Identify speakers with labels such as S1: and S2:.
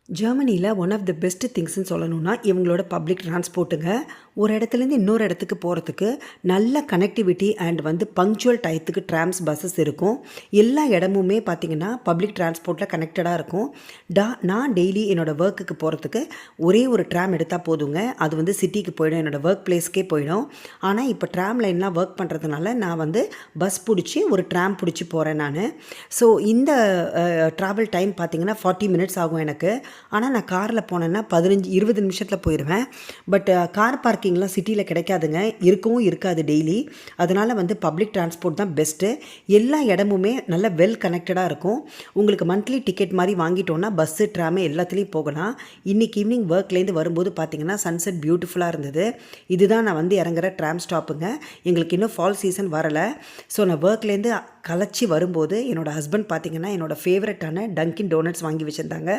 S1: ஜெர்மனியில் one of the best திங்ஸ்ன்னு சொல்லணும்னா இவங்களோட பப்ளிக் டிரான்ஸ்போர்ட்டுங்க. ஒரு இடத்துலேருந்து இன்னொரு இடத்துக்கு போகிறதுக்கு நல்ல கனெக்டிவிட்டி அண்ட் பங்க்சுவல் டயத்துக்கு ட்ராம்ஸ் பஸ்ஸஸ் இருக்கும். எல்லா இடமுமே பார்த்திங்கன்னா பப்ளிக் டிரான்ஸ்போர்ட்டில் கனெக்டடாக இருக்கும். நான் டெய்லி என்னோடய ஒர்க்குக்கு போகிறதுக்கு ஒரே ஒரு ட்ராம் எடுத்தால் போதுங்க. அது சிட்டிக்கு போயிடும், என்னோடய ஒர்க் பிளேஸ்க்கே போயிடும். ஆனால் இப்போ ட்ராம் லைன்லாம் ஒர்க் பண்ணுறதுனால நான் பஸ் பிடிச்சி ஒரு ட்ராம் பிடிச்சி போகிறேன் நான். ஸோ இந்த ட்ராவல் டைம் பார்த்திங்கன்னா 40 மினிட்ஸ் ஆகும் எனக்கு. ஆனால் நான் காரில் போனேன்னா 15-20 நிமிஷத்தில் போயிடுவேன். பட் கார் பார்க்கிங்லாம் சிட்டியில் கிடைக்காதுங்க, இருக்கவும் இருக்காது டெய்லி. அதனால் பப்ளிக் டிரான்ஸ்போர்ட் தான் பெஸ்ட்டு. எல்லா இடமுமே நல்ல வெல் கனெக்டடாக இருக்கும். உங்களுக்கு மந்த்லி டிக்கெட் மாதிரி வாங்கிட்டோன்னா பஸ்ஸு ட்ராமு எல்லாத்துலேயும் போகலாம். இன்றைக்கி ஈவினிங் ஒர்க்லேருந்து வரும்போது பார்த்திங்கன்னா சன்செட் பியூட்டிஃபுல்லாக இருந்தது. இதுதான் நான் இறங்குற ட்ராம் ஸ்டாப்புங்க. எங்களுக்கு இன்னும் ஃபால் சீசன் வரலை. ஸோ நான் ஒர்க்லேருந்து கலைச்சி வரும்போது என்னோடய ஹஸ்பண்ட் பார்த்திங்கன்னா என்னோடய ஃபேவரட்டான டங்கின் டோனட்ஸ் வாங்கி வச்சுருந்தாங்க.